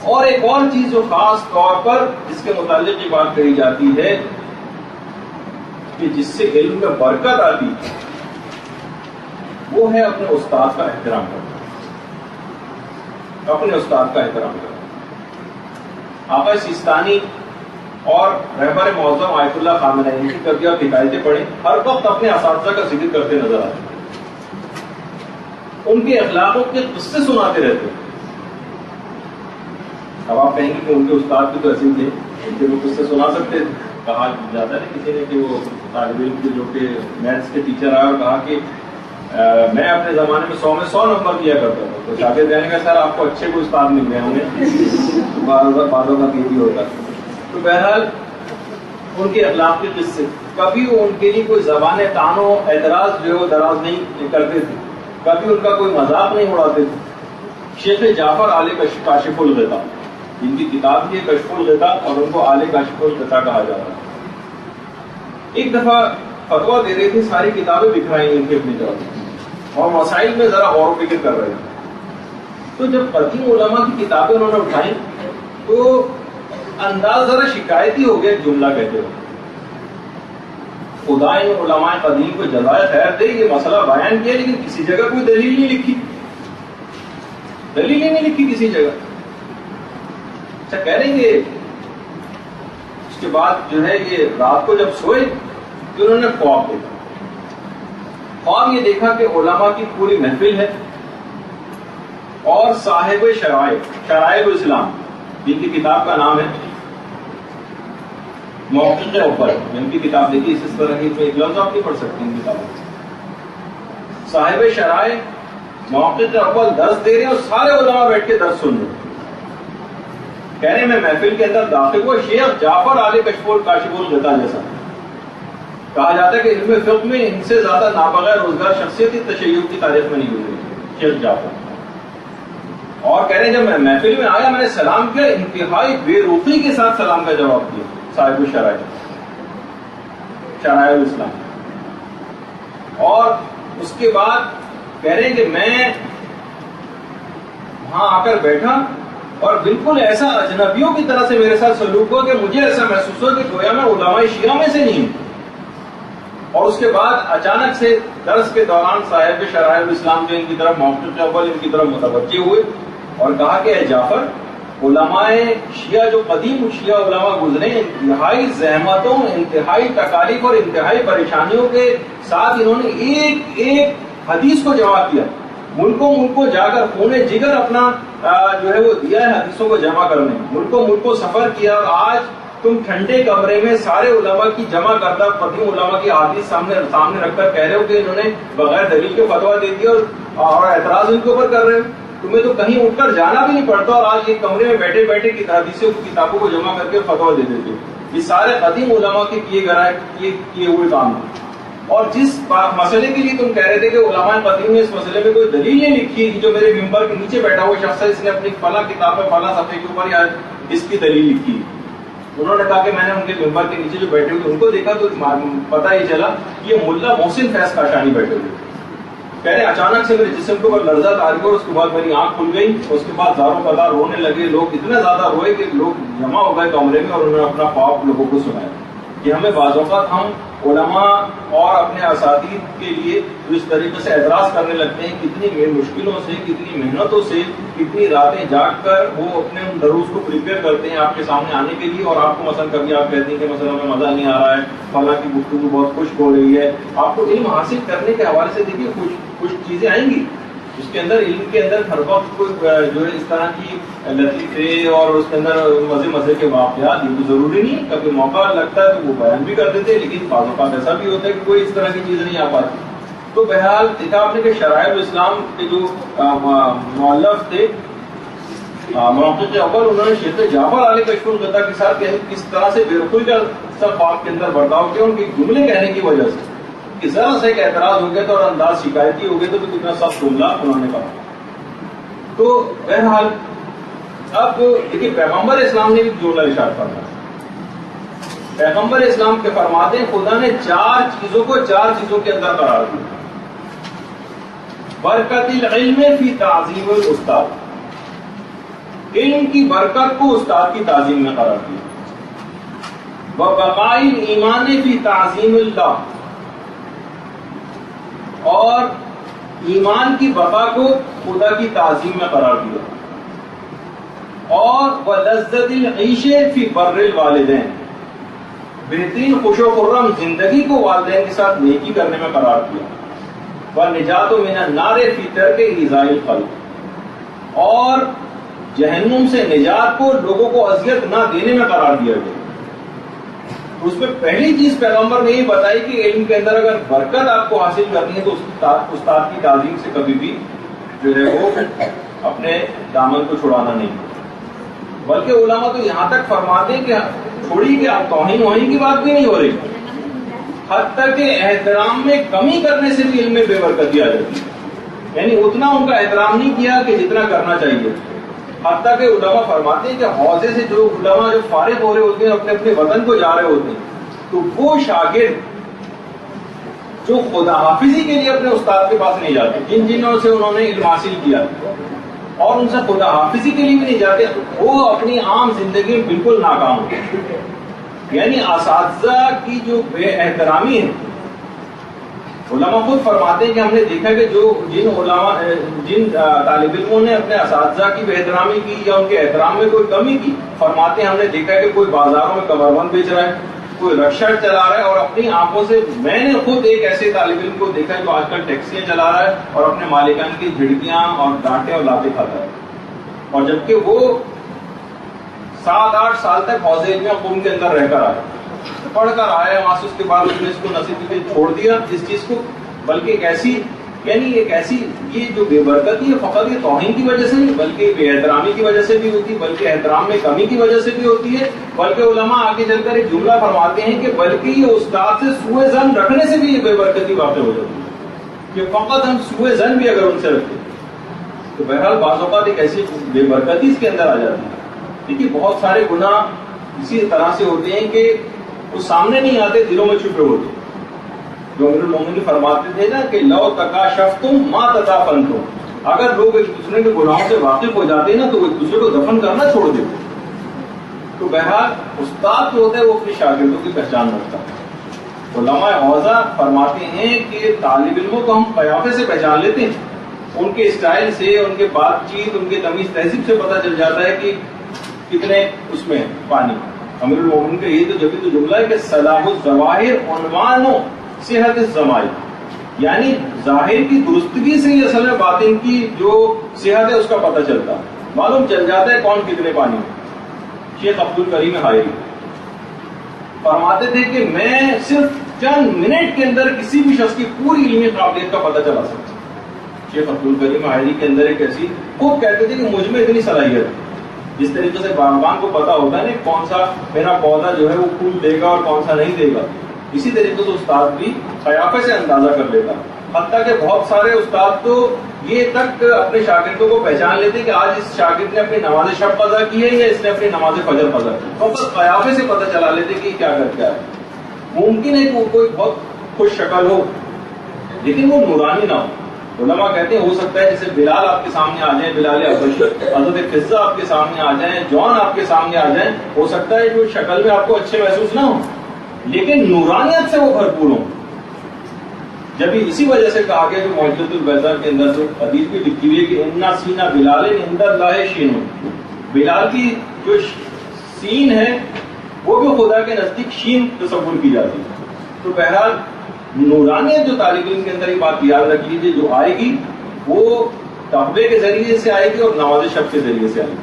اور ایک اور چیز جو خاص طور پر جس کے متعلق یہ بات کہی جاتی ہے کہ جس سے علم میں برکت آتی ہے، وہ ہے اپنے استاد کا احترام کرنا، اپنے استاد کا احترام کرنا۔ آقا سیستانی اور رہبر معظم آیت اللہ خامنہئی کی کبھی آپ حکایتیں پڑھیں، ہر وقت اپنے اساتذہ کا ذکر کرتے نظر آتے ہیں، ان کے اخلاقوں کے قصے سناتے رہتے ہیں۔ اب آپ کہیں گے کہ ان کے استاد بھی تو ایسے تھے، ان کے وہ قصے سنا سکتے تھے۔ کہا جاتا ہے کسی نے کہ وہ طالب علم کے جو کہ میتھس کے ٹیچر آئے اور کہا کہ میں اپنے زمانے میں 100 میں 100 نمبر دیا کرتا تھا، تو شاگرد کہنے کا سر آپ کو اچھے کوئی استاد مل گئے ہوں گے، بعضوں کا یہ بھی ہوتا ہے۔ تو بہرحال ان کے اخلاق کے قصے، کبھی ان کے لیے کوئی زبان طعن و اعتراض جو ہے وہ دراز نہیں کرتے تھے، کبھی ان کا کوئی مذاق نہیں اڑاتے تھے۔ شیخ جعفر آل کاشف الغطا، جن کی کتاب بھی ہے کشف الغطا، اور ان کو آل کاشف الغطا کہا جاتا ہے۔ ایک دفعہ فتویٰ دے رہے تھے، ساری کتابیں بکھرائی ان کی اپنی طرف، اور مسائل میں ذرا غور و فکر کر رہے تھے۔ تو جب قدیم علماء کی کتابیں انہوں نے اٹھائیں تو انداز ذرا شکایتی ہو گیا، جملہ کہتے ہوئے، خدا ان علماء قدیم کو جزائے خیر دے، یہ مسئلہ بیان کیا لیکن کسی جگہ کوئی دلیل نہیں لکھی، دلیل ہی نہیں لکھی کسی جگہ۔ اچھا کہہ رہیں گے اس کے بعد جو ہے یہ رات کو جب سوئے تو انہوں نے خواب دیکھا، خواب یہ دیکھا کہ علماء کی پوری محفل ہے اور صاحب شرائع الاسلام، جن کی کتاب کا نام ہے محقق اول، جن کی کتاب دیکھی اس طرح کی ایک لفظ آپ نہیں پڑھ سکتے ان کتابوں، صاحب شرائع محقق اول درس دے رہے ہیں اور سارے علماء بیٹھ کے درس سن رہے ہیں۔ کہہ رہے میں محفل کے اندر داخل ہوا، شیخ جعفر آل کاشف الغطا جیسا، کہا جاتا ہے کہ علم فقہ میں ان سے زیادہ نابغہ روزگار شخصیت تشیع کی تاریخ میں نہیں گزری شیخ جعفر۔ اور کہہ رہے ہیں جب میں محفل میں آیا میں نے سلام کیا، انتہائی بے رخی کے ساتھ سلام کا جواب دیا، صاحب شرائع الاسلام۔ اور اس کے بعد کہہ رہے ہیں کہ میں وہاں آ کر بیٹھا اور بالکل ایسا اجنبیوں کی طرح سے میرے ساتھ سلوک ہوا کہ مجھے ایسا محسوس ہوا کہ گویا میں علماء شیعہ میں سے نہیں ہوں۔ اور اس کے بعد اچانک سے درس کے دوران صاحب شرائع الاسلام جو ان کی طرف محقق اول ان کی طرف متوجہ ہوئے اور کہا کہ اے جعفر، علماء شیعہ جو قدیم شیعہ علماء گزرے انتہائی زحمتوں، انتہائی تکالیف اور انتہائی پریشانیوں کے ساتھ انہوں نے ایک ایک حدیث کو جمع کیا، ملکوں جا کر خون جگر اپنا جو ہے وہ دیا ہے حدیثوں کو جمع کرنے، ملکوں سفر کیا، اور آج تم ٹھنڈے کمرے میں سارے علماء کی جمع کردہ قدیم علماء کی حدیث سامنے رکھ کر کہہ رہے ہو کہ انہوں نے بغیر دلیل کے فتویٰ دے دیا اور اعتراض ان کے اوپر کر رہے ہو، تمہیں تو کہیں اٹھ کر جانا بھی نہیں پڑتا اور آج یہ کمرے میں بیٹھے بیٹھے حدیثوں کی کتابوں کو جمع کر کے فتویٰ دے دیتے ہو۔ یہ سارے قدیم علماء کے کیے ہوئے کام ہیں۔ اور جس مسئلے کے لیے تم کہہ رہے تھے کہ علماء قدیم نے اس مسئلے میں کوئی دلیل نہیں لکھی، جو میرے ممبر کے نیچے بیٹھا ہوا شخص ہے اس نے اپنی فلاں کتاب میں فلاں صفحے کے اوپر اس کی دلیل لکھی، انہوں نے کہا کہ میں نے ان کے ممبر کے نیچے جو بیٹھے ہوئے ان کو دیکھا تو پتہ ہی چلا کہ یہ ملا محسن فیض کاشانی بیٹھے ہوئے۔ کہہ رہے اچانک سے میرے جسم کے اوپر لرزہ تاری ہوا، اس کے بعد میری آنکھ کھل گئی، اس کے بعد زاروں قدار رونے لگے، لوگ اتنا زیادہ روئے کہ لوگ جمع ہو گئے کمرے میں اور انہوں نے اپنا خواب لوگوں کو سنایا کہ ہمیں بعض اوقات ہم علماء اور اپنے اساتید کے لیے اس طریقے سے اعتراض کرنے لگتے ہیں، کتنی مشکلوں سے، کتنی محنتوں سے، کتنی راتیں جاگ کر وہ اپنے دروس کو پریپیئر کرتے ہیں آپ کے سامنے آنے کے لیے، اور آپ کو مثلا کبھی آپ کہتے ہیں کہ مثلا ہمیں مزہ نہیں آ رہا ہے، فلاں کی گفتگو بہت خشک ہو رہی ہے، آپ کو علم حاصل کرنے کے حوالے سے دیکھیے کچھ چیزیں آئیں گی، اس کے اندر علم کے اندر ہر وقت کوئی جو ہے اس طرح کی لطیفے اور اس کے اندر مزے کے واقعات یہ تو ضروری نہیں ہے، کبھی موقع لگتا ہے تو وہ بیان بھی کر دیتے ہیں، لیکن بعض اوقات ایسا بھی ہوتا ہے کہ کوئی اس طرح کی چیز نہیں آ پاتی۔ تو بہرحال دیکھا آپ نے کہ شرائع الاسلام کے جو مؤلف تھے محقق اول، انہوں نے شیخ جعفر آل کاشف الغطا کے ساتھ کس طرح سے بے رخی کا سب خواب کے اندر برتاؤ کیا ان کے جملے کہنے کی وجہ سے کہ ذرا سے ایک اعتراض ہو گیا تو اور انداز شکایتی ہو گیا تو کتنا سخت جملہ انہوں نے کہا۔ تو بہرحال اب دیکھیے پیغمبر اسلام نے بھی جملہ ارشاد فرمایا، پیغمبر اسلام کے فرماتے ہیں خدا نے چار چیزوں کے اندر قرار دیا، برکت العلم فی تعظیم الاستاد، علم کی برکت کو استاد کی تعظیم میں قرار دیا. وبقاء الایمان فی تعظیم اللہ، اور ایمان کی بقا کو خدا کی تعظیم میں قرار دیا. اور وَلَذَّةِ الْعِيشِ فِي بَرِّ الْوَالِدَيْنِ، بہترین خوش و خرم زندگی کو والدین کے ساتھ نیکی کرنے میں قرار دیا. وَالنِّجَاةُ مِنَ النَّارِ فِي تَرْكِ إِيذَاءِ الْخَلْقِ، اور جہنم سے نجات کو لوگوں کو اذیت نہ دینے میں قرار دیا گیا. اس میں پہلی چیز پیغمبر نے یہ بتائی کہ علم کے اندر اگر برکت آپ کو حاصل کرنی ہے تو استاد کی تعظیم سے کبھی بھی جو ہے وہ اپنے دامن کو چھڑانا نہیں. بلکہ علماء تو یہاں تک فرماتے ہیں کہ چھوڑی کہ آپ توہین وہین کی بات بھی نہیں ہو رہی، حتیٰ کہ احترام میں کمی کرنے سے بھی علم میں بے برکتی آ جاتی ہے. یعنی اتنا ان کا احترام نہیں کیا کہ جتنا کرنا چاہیے. حتیٰ کہ علماء فرماتے ہیں کہ حوضے سے جو علماء جو فارغ ہو رہے ہوتے ہیں اپنے اپنے وطن کو جا رہے ہوتے ہیں تو وہ شاگرد جو خدا حافظی کے لیے اپنے استاد کے پاس نہیں جاتے، جن جنوں سے انہوں نے علم حاصل کیا اور ان سے خدا حافظی کے لیے بھی نہیں جاتے، وہ اپنی عام زندگی میں بالکل ناکام ہوتے ہیں. یعنی اساتذہ کی جو بے احترامی ہے، علماء خود فرماتے ہیں کہ ہم نے دیکھا کہ جن طالب علموں نے اپنے اساتذہ کی بے احترامی کی یا ان کے احترام میں کوئی کمی کی، فرماتے ہیں ہم نے دیکھا کہ کوئی بازاروں میں کمربند بیچ رہا ہے، کوئی رکشا چلا رہا ہے، اور اپنی آنکھوں سے میں نے خود ایک ایسے طالب علم کو دیکھا جو آج کل ٹیکسیاں چلا رہا ہے اور اپنے مالکان کی جھڑکیاں اور ڈانٹیں اور لاتے کھاتا ہے. اور جبکہ وہ 7-8 سال تک حوض علم قوم کے اندر رہ کر آئے، پڑھ کر آئے، وہاں سے اس کے بعد اس نے اس کو نصیب کے چھوڑ دیا اس چیز کو. بلکہ ایک ایسی یہ جو بے برکتی ہے فقط یہ توہین کی وجہ سے نہیں بلکہ بے احترامی کی وجہ سے بھی ہوتی ہے، بلکہ احترام میں کمی کی وجہ سے بھی ہوتی ہے. بلکہ علماء آگے چل کر ایک جملہ فرماتے ہیں کہ بلکہ یہ استاد سے سوء ظن رکھنے سے بھی یہ بے برکتی واقع ہو جاتی ہے کہ فقط ہم سوء ظن بھی اگر ان سے رکھتے تو بہرحال بعض اوقات ایک ایسی بے برکتی اس کے اندر آ جاتی ہے. دیکھیے بہت سارے گناہ اسی طرح سے ہوتے ہیں کہ وہ سامنے نہیں آتے، دلوں میں چھپے ہوتے ہیں. جو امیر المومنین فرماتے تھے نا کہ لو تکاشفتم ما تدافنتم، اگر لوگ ایک دوسرے کے گناہوں سے واقف ہو جاتے ہیں نا تو وہ ایک دوسرے کو دفن کرنا چھوڑ دیتے. تو بہرحال استاد جو ہوتا ہے وہ اپنے شاگردوں کی پہچان رکھتا ہے. علماء حوضہ فرماتے ہیں کہ طالب علموں کو ہم قیافے سے پہچان لیتے ہیں، ان کے اسٹائل سے، ان کے بات چیت، ان کے تمیز تہذیب سے پتہ چل جاتا ہے کہ کتنے اس میں پانی. امیر المومنین کا یہ تو جبھی تو جملہ ہے کہ صلاح الظواہر عنوان صحت الضمائر، یعنی ظاہر کی درستگی سے ہی اصل میں باطن کی جو صحت ہے اس کا پتہ چلتا ہے، معلوم چل جاتا ہے کون کتنے پانی میں. شیخ عبدالکریم حائری فرماتے تھے کہ میں صرف چند منٹ کے اندر کسی بھی شخص کی پوری علمی قابلیت کا پتہ چلا سکتا ہوں. شیخ عبدالکریم حائری کے اندر ایک ایسی خوب کہتے تھے کہ مجھ میں اتنی صلاحیت ہے. جس طریقے سے باغبان کو پتا ہوتا ہے نا کون سا میرا پودا جو ہے وہ پھول دے گا اور کون سا نہیں دے گا، اسی طریقے سے استاد بھی قیافے سے اندازہ کر لیتا. حتیٰ کہ بہت سارے استاد تو یہ تک اپنے شاگردوں کو پہچان لیتے کہ آج اس شاگرد نے اپنی نماز شب قضا کی ہے یا اس نے اپنی نماز فجر قضا کی، تو بس قیافے سے پتہ چلا لیتے کہ کیا کر کے آئے. ممکن ہے کہ وہ کوئی بہت خوش شکل ہو لیکن وہ نورانی نہ ہو. علماء کہتے ہیں ہو سکتا ہے جیسے بلال آپ کے سامنے آ جائیں، بلال حبشی، حضرت فضہ آپ کے سامنے آ جائیں، جون آپ کے سامنے آ جائیں، ہو سکتا ہے جو شکل میں آپ کو اچھے محسوس نہ ہو لیکن نورانیت سے وہ بھرپور ہوں. جب اسی وجہ سے کہا گیا جو معجزۃ البیضاء کے اندر جو حدیث بھی لکھی ہوئی ہے کہ انا سینہ بلال عند اللہ شین، بلال کی جو سین ہے وہ بھی خدا کے نزدیک شین تصور کی جاتی ہے. تو بہرحال نورانیت جو طالب علم کے اندر یہ بات یاد رکھ لیجیے جو آئے گی وہ تقوی کے ذریعے سے آئے گی اور نماز شب کے ذریعے سے آئے گی.